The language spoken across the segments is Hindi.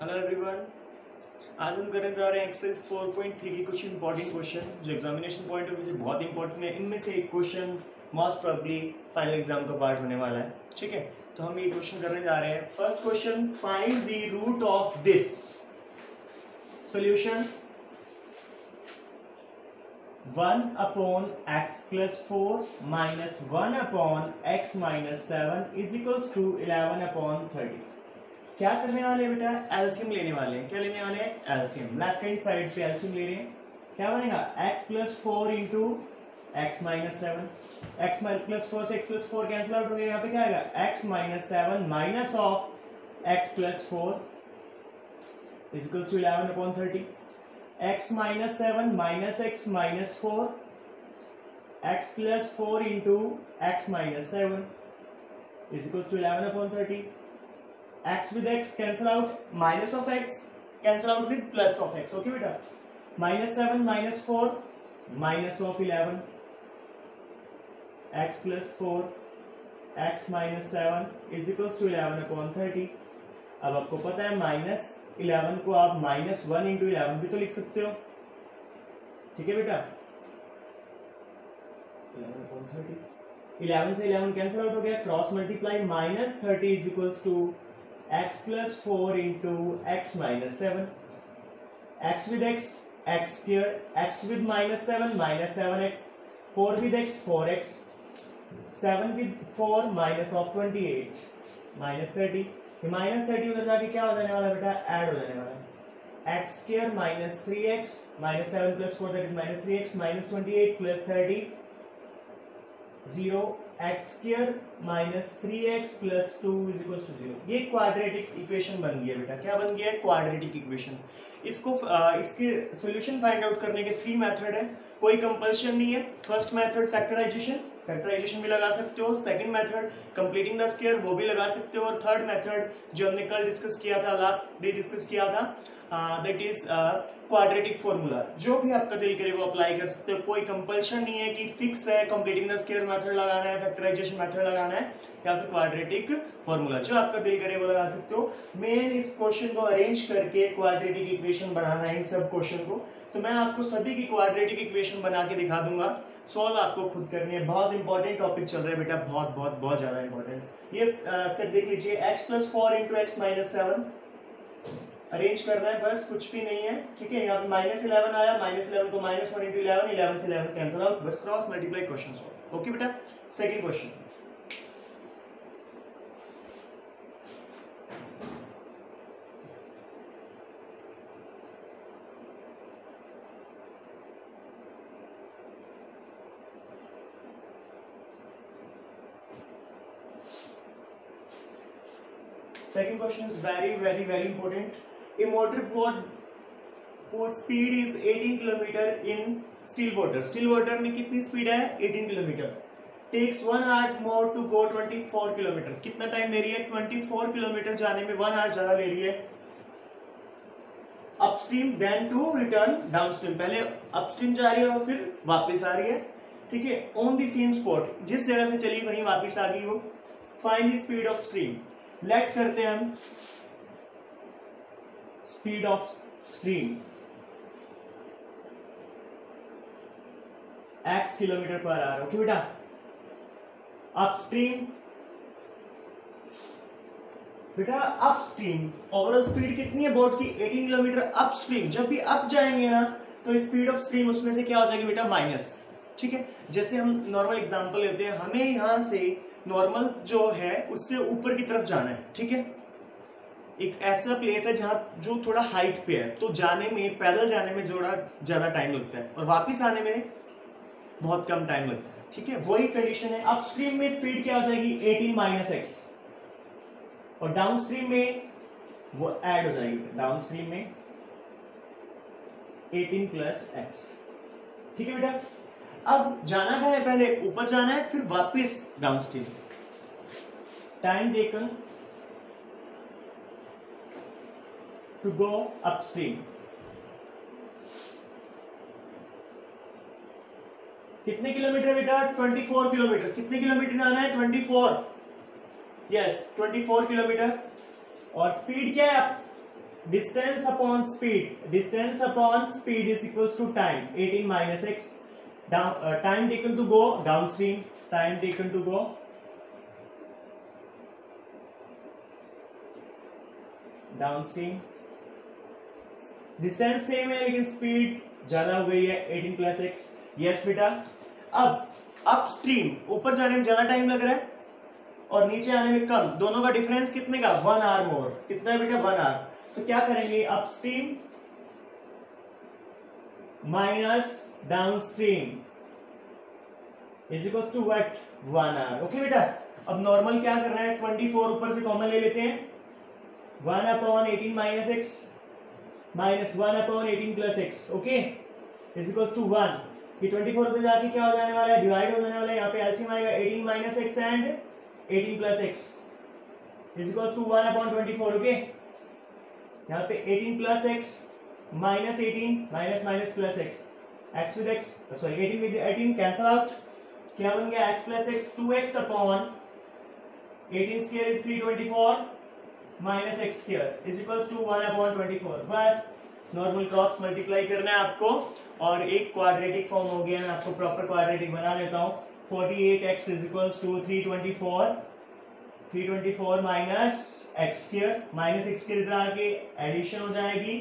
Hello everyone. आज हम करने जा रहे हैं एक्सरसाइज 4.3 की कुछ इंपॉर्टेंट क्वेश्चन जो एग्जामिनेशन पॉइंट ऑफ व्यू से बहुत इंपॉर्टेंट है। इनमें से एक question most probably final exam का पार्ट होने वाला है। ठीक है, तो हम ये क्वेश्चन करने जा रहे हैं। First question, find the root of this. Solution 1/x+4 minus 1/x-7 is equals to 11/30। क्या करने वाले हैं बेटा? एलसीएम लेने वाले हैं। क्या लेने वाले हैं? एलसीएम। लेफ्ट हैंड साइड पे एलसीएम ले रहे हैं। क्या बनेगा? x+4 into x-7। x+4 से x+4 कैंसिल आउट हो गया। यहाँ पे क्या आएगा? x-7 minus of x+4 is equals to 11/30। x-7 minus x-4 x+4 into x-7 is equals to 11/30। x with x cancel out, minus of x cancel out with plus of x। Okay बेटा, -7 -4 minus of 11 x+4 x-7 is equals to 11/30। अब आपको पता है -11 को आप -1 इंटू 11 भी तो लिख सकते हो। ठीक है बेटा, 11/30, 11 से 11 कैंसिल आउट हो गया, cross multiply, -30 is equals to x+4 into x-7। x with x x square, x with -7 -7x, 4 with x 4x, 7 with 4 minus of 28 -30। ये -30 उधर जाके क्या हो जाने वाला बेटा? ऐड हो जाने वाला है। x square minus 3x minus 7 plus 4 that is -3x minus 28 plus 30 0 x square minus 3x plus 2 is equals to 0। ये क्वाड्रेटिक इक्वेशन बन गई है बेटा। क्या बन गया है? Quadratic equation. इसको इसके सॉल्यूशन फाइंड आउट करने के 3 मेथड है, कोई कंपल्शन नहीं है। फर्स्ट मेथड फैक्टराइजेशन, फैक्टराइजेशन भी लगा सकते हो। Second method completing the square, वो भी लगा सकते हो। और थर्ड मेथड जो हमने कल डिस्कस किया था, लास्ट डे डिस्कस किया था, दैट इज क्वाड्रेटिक फॉर्मूला। जो भी आपका दिल करे वो अप्लाई कर सकते हो। कोई कंपल्शन नहीं है कि फिक्स है कंप्लीटिंग द स्क्वायर मेथड लगाना है, फैक्टराइजेशन मेथड लगाना है या फिर क्वाड्रेटिक फॉर्मूला। जो आपका दिल करे वो लगा सकते हो। मेन इस क्वेश्चन को अरेंज करके क्वाड्रेटिक इक्वेशन बनाना है इन सब क्वेश्चन को। तो मैं आपको सभी की क्वाड्रेटिक इक्वेशन बना के दिखा दूंगा। सॉल्व आपको खुद करनी है। बहुत इंपॉर्टेंट टॉपिक चल रहा है बेटा, बहुत बहुत बहुत ज्यादा इंपॉर्टेंट। ये स्टेप देख लीजिए, x+4 इंटू x-7 अरेंज करना है, बस कुछ भी नहीं है। ठीक है, यहाँ पे -11 आया, -11 को -1 इंटू 11, 11 से 11 कैंसिल आउट, बस cross multiply question solve. Okay बेटा, second question. Second question is very very very important. A motor boat whose speed is 18 km in still water। still water में कितनी स्पीड है? 18 km। takes 1 hour more to go 24 km। कितना टाइम ले रही है? 24 km जाने में 1 hour ज्यादा ले रही है। Upstream then to return downstream, पहले अपस्ट्रीम जा रही है और फिर वापस आ रही है। ठीक है, ऑन द सेम स्पॉट, जिस जगह से चली वहीं वापस आ गई वो। Find the speed of stream. Let करते हैं हम speed of stream x kilometre per hour. Okay बेटा, अपस्ट्रीम बेटा, अपस्ट्रीम ओवरऑल स्पीड कितनी है बोट की? 18 किलोमीटर अपस्ट्रीम। जब भी अप जाएंगे ना तो स्पीड ऑफ स्ट्रीम उसमें से क्या हो जाएगी बेटा? माइनस। ठीक है, जैसे हम नॉर्मल एग्जांपल लेते हैं, हमें यहां से नॉर्मल जो है उससे ऊपर की तरफ जाना है। ठीक है, एक ऐसा प्लेस है जहां जो थोड़ा हाइट पे है, तो जाने में, पैदल जाने में थोड़ा ज्यादा टाइम लगता है और वापस आने में बहुत कम टाइम लगता है। ठीक है, वही कंडीशन है। अपस्ट्रीम में स्पीड क्या हो जाएगी? 18 माइनस एक्स, और डाउनस्ट्रीम में वो ऐड हो जाएगी। डाउनस्ट्रीम में 18 प्लस एक्स। ठीक है बेटा, अब जाना कहाँ है? पहले ऊपर जाना है, फिर वापस downstream. Time taken to go upstream कितने किलोमीटर बेटा? 24 किलोमीटर। कितने किलोमीटर जाना है? 24। Yes 24 kilometre. और स्पीड क्या है? Distance upon speed is equals to time 18 minus x, time taken to go downstream, time taken to go downstream, distance same है लेकिन स्पीड ज्यादा हो गई है 18 प्लस एक्स। यस बेटा, अब अपस्ट्रीम ऊपर जाने में ज्यादा टाइम लग रहा है और नीचे आने में कम, दोनों का डिफरेंस कितने का 1 आवर मोर, कितना है बेटा 1 आवर। तो क्या करेंगे upstream minus downstream is equals to what 1 hour. Okay बेटा, अब नॉर्मल क्या कर रहा है 24 ऊपर से कॉमन ले लेते हैं, 1 upon 18 minus x minus 1 upon 18 plus x, okay is equals to 1। ये 24 पे जाके क्या हो जाने वाला है, डिवाइड हो जाने वाला है, यहाँ पे एलसीएम आएगा 18 minus x and 18 plus x is equals to 1 upon 24, okay. यहाँ पे 18 plus x minus 18 minus minus plus x, x with x sorry 18 with 18 cancel out, क्या बन गया x plus x 2x upon 18 square is 324 minus x square is equals to 1 upon 24। बस नॉर्मल क्रॉस मल्टीप्लाई करना है आपको और एक क्वाड्रेटिक फॉर्म हो गया। मैं आपको प्रॉपर क्वाड्रेटिक बना देता हूँ, 48x is equals to 324 minus x square, minus x square इधर आके एडिशन हो जाएगी,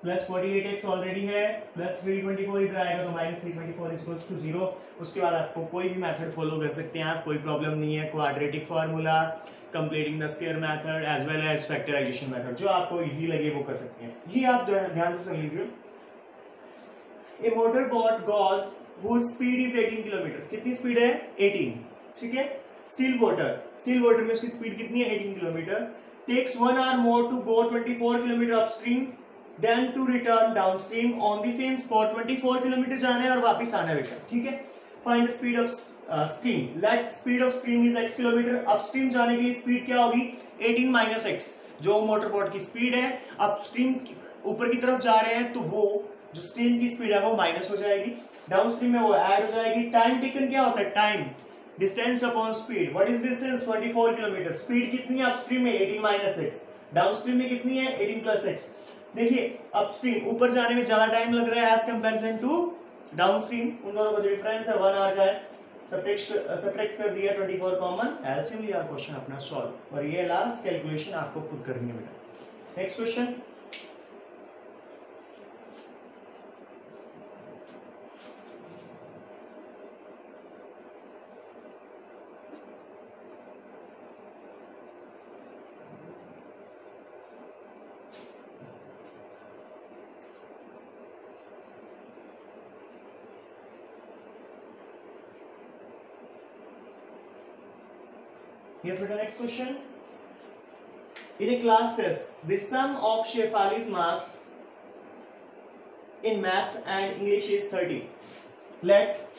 प्लस 48x ऑलरेडी है, प्लस 324 इधर आएगा तो माइनस 324 इक्वल्स टू 0। उसके बाद आपको कोई भी मेथड फॉलो कर सकते हैं आप, कोई प्रॉब्लम नहीं है। Quadratic formula, completing the square method as well as factorization method, जो आपको इजी लगे वो कर सकते हैं। ये आप ध्यान से सुन लीजिए। A motor boat goes whose speed is 18 kilometre, कितनी स्पीड है 18, ठीक है। स्टील वाटर में उसकी स्पीड कितनी है 18 kilometre, takes 1 hour more to go 24 kilometre upstream then to return downstream on the same spot. 24 kilometre जाना है और वापस आना है बेटा, ठीक है। Find the speed of stream, let speed of stream is x kilometre, upstream जाने की स्पीड क्या होगी 18 माइनस x, जो मोटर बोट की स्पीड है। अपस्ट्रीम ऊपर की तरफ जा रहे हैं तो वो जो स्ट्रीम की स्पीड है वो माइनस हो जाएगी, डाउनस्ट्रीम में वो ऐड हो जाएगी। टाइम टेकन क्या होता है, time distance upon speed, what is distance 24 kilometre, speed कितनी है अपस्ट्रीम में 18 माइनस x, डाउनस्ट्रीम में कितनी है 18 प्लस x। देखिए अपस्ट्रीम ऊपर जाने में ज्यादा टाइम लग रहा है एज कंपैरिजन टू डाउनस्ट्रीम, उन दोनों का जो डिफरेंस है 1 आवर का है, सब्ट्रैक्ट कर दिया 24 कॉमन, एलसीएम लिया क्वेश्चन अपना सॉल्व, और ये लास्ट कैलकुलेशन आपको खुद करनी है बेटा। Next question, yes beta, next question. In a class test, the sum of Shefali's marks in maths and English is 30. Let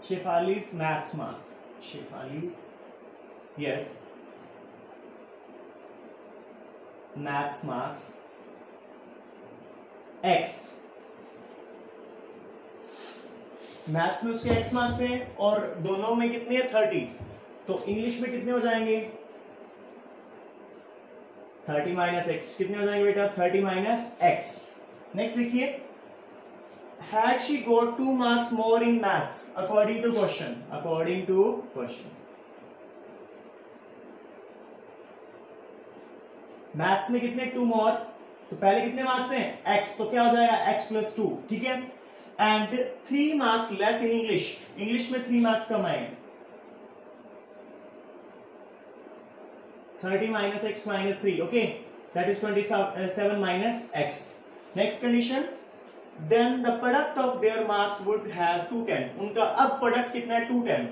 Shefali's maths marks, Shefali's, yes, maths marks x, maths में उसके x मार्क्स हैं और दोनों में कितने हैं 30, तो इंग्लिश में कितने हो जाएंगे 30 माइनस एक्स, कितने हो जाएंगे बेटा 30 माइनस एक्स। नेक्स्ट देखिए, had she got 2 marks more in maths according to question, maths में कितने 2 मोर, तो पहले कितने मार्क्स हैं x, तो क्या हो जाएगा x प्लस 2, ठीक है। And 3 marks less in English में 3 मार्क्स कम आए, 30 minus x minus 3, okay that is 27 minus x. Next condition, then the product of their marks would have 210, उनका अब प्रोडक्ट कितना है 210,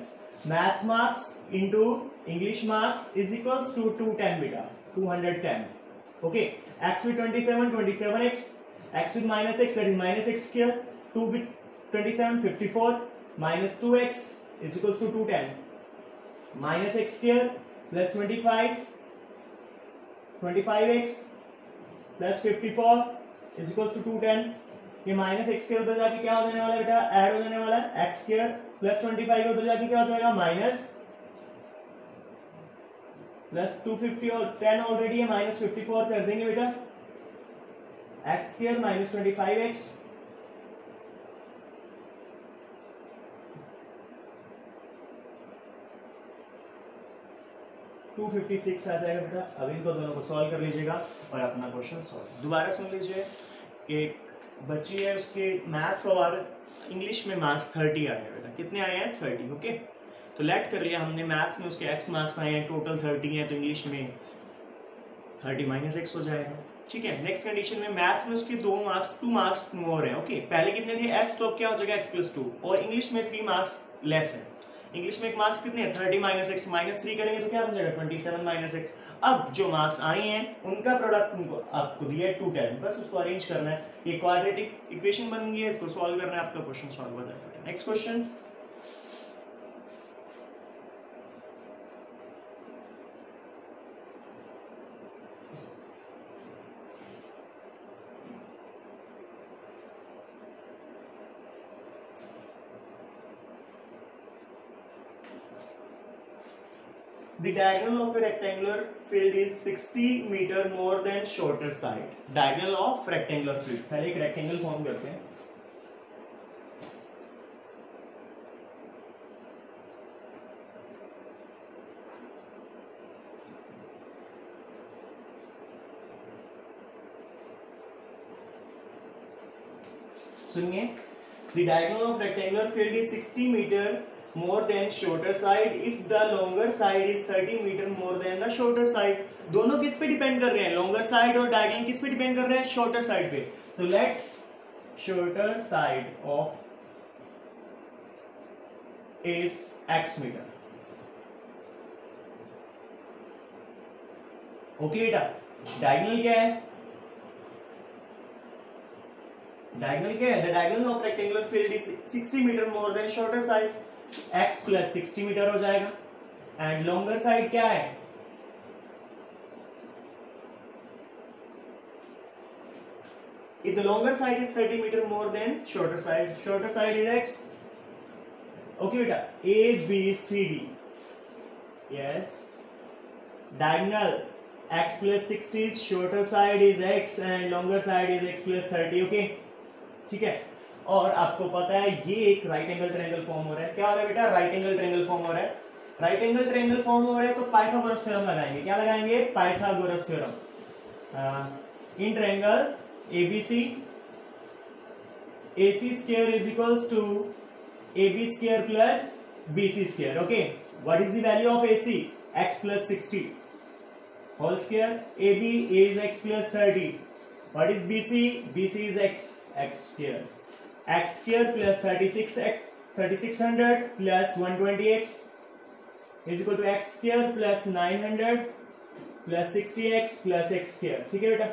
maths marks into English marks is equals to 210 बेटा 210, okay. x with 27 x with minus x, that is minus x square, 2 with 27 54 minus 2x is equals to 210, minus x square plus 25x plus 54 is equals to 210। ये माइनस एक्स स्क्वायर उधर जाके क्या हो जाने वाला है बेटा, ऐड हो जाने वाला है एक्स स्क्वायर प्लस 25 उधर जाके क्या हो जाएगा प्लस 250 और 10 ऑलरेडी है, माइनस 54 कर देंगे बेटा, एक्स स्क्वायर माइनस 25x 256 आ जाएगा बेटा। अब इनको दोनों को सॉल्व कर लीजिएगा और अपना क्वेश्चन सॉल्व। दोबारा सुन लीजिए, एक बच्ची है, उसके मैथ्स और इंग्लिश में मार्क्स 30 आए हैं बेटा। कितने आए हैं? 30। ओके, तो लेट कर लिया हमने, मैथ्स में उसके x मार्क्स आए हैं, टोटल 30 है, तो इंग्लिश में 30 माइनस x हो जाएगा। ठीक है, नेक्स्ट कंडीशन में मैथ्स में उसके 2 मार्क्स मोर हैं। ओके, पहले कितने थे? x, तो अब क्या हो जाएगा x प्लस 2, और इंग्लिश में 3 मार्क्स लेस है। इंग्लिश में एक मार्क्स कितने हैं? 30 माइनस x, माइनस 3 करेंगे तो क्या बन जाएगा? 27 माइनस x। अब जो मार्क्स आए हैं उनका प्रोडक्ट उनको आपको दिया है 210, बस उसको अरेंज करना है। ये क्वाड्रेटिक इक्वेशन बन गई है, इसको सॉल्व करना है, आपका क्वेश्चन सॉल्व हो जाएगा। Next question, the diagonal of a rectangular field is 60 meter more than shorter side. Diagonal of rectangular field, पहले एक rectangle फॉर्म करते हैं। सुनिए, the diagonal of rectangular field is 60 meter more than shorter side if the longer side is 30 meter more than the shorter side। दोनों किस पे डिपेंड कर रहे हैं? longer side और diagonal किस पे डिपेंड कर रहे हैं? shorter side पे। तो let shorter side of is x meter। Okay बेटा, diagonal क्या है? diagonal क्या है? the diagonal of rectangular field is 60 meter more than shorter side, x plus 60 metre हो जाएगा। एंड लॉन्गर साइड क्या है? if the longer side is 30 meter more than shorter side is x। Okay बेटा, a b c d, yes, diagonal x plus 60 is shorter side is x and longer side is x plus 30। Okay, ठीक है, और आपको पता है ये एक राइट एंगल ट्रायंगल फॉर्म हो रहा है। क्या हो रहा है बेटा? राइट एंगल ट्रायंगल फॉर्म हो रहा है। राइट एंगल ट्रायंगल फॉर्म हो रहा है तो पाइथागोरस थ्योरम लगाएंगे। क्या लगाएंगे? Pythagoras theorem. In triangle ABC, AC square is equals to AB square plus BC square। okay, what is the value of AC? x plus 60 whole square। AB is x plus 30। what is BC? BC is x square। x square plus 3600 plus 120x is equal to x square plus 900 plus 60x plus x square। ठीक है बेटा,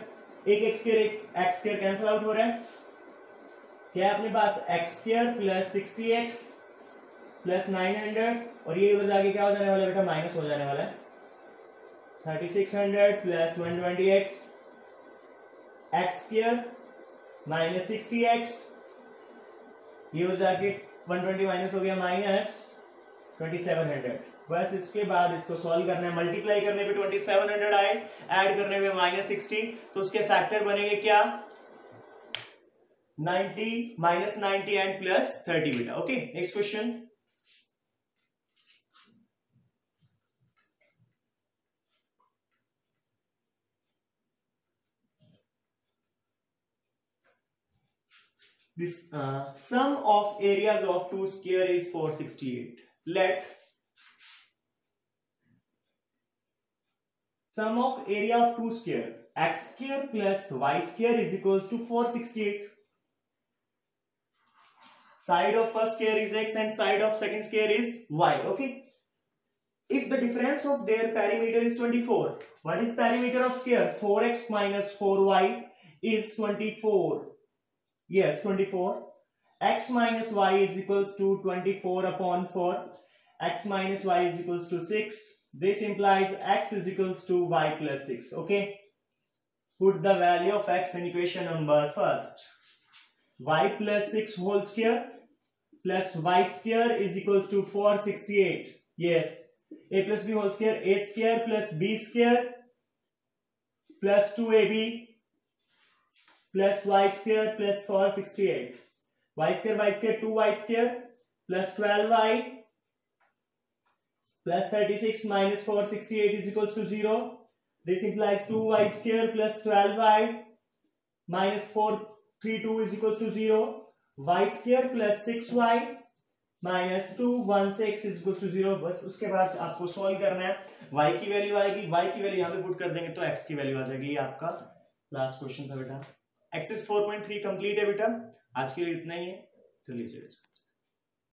एक x square कैंसिल आउट हो रहा है। क्या है अपने पास? x square plus 60x plus 900, और ये उधर जाके क्या हो जाने वाला है बेटा? माइनस हो जाने वाला है। 3600 plus 120x x square minus 60x, ये हो जाके 120 माइनस हो गया माइनस 2700। बस इसके बाद इसको सॉल्व करना है। मल्टीप्लाई करने पे 2700 आए, ऐड करने पे माइनस 60, तो उसके फैक्टर बनेंगे क्या? 90 माइनस 90 एंड प्लस 30 बेटा। Okay, next question, this sum of areas of two square is 468। let sum of area of two square x square plus y square is equals to 468। side of first square is x and side of second square is y। okay, if the difference of their perimeter is 24, what is perimeter of square? 4x minus 4y is 24। yes, 24। x minus y is equals to 24 upon 4। x minus y is equals to 6। this implies x is equals to y plus 6। okay, put the value of x in equation number first। y plus 6 whole square plus y square is equals to 468। yes, a plus b whole square, a square plus b square plus 2ab plus y square plus 468, y square 2y square plus 12y plus 36 minus 468 is equals to 0. This implies 2y square plus 12y minus 432 is equals to 0. Y square plus 6y minus 216 is equals to 0. बस उसके बाद आपको सॉल्व करना है. y की वैल्यू आएगी, y की वैल्यू यहाँ पे पुट कर देंगे तो x की वैल्यू आ जाएगी. ये आपका लास्ट क्वेश्चन था बेटा. एक्सरसाइज 4.3 कंप्लीट है बेटा. आज के लिए इतना ही है. चलिए.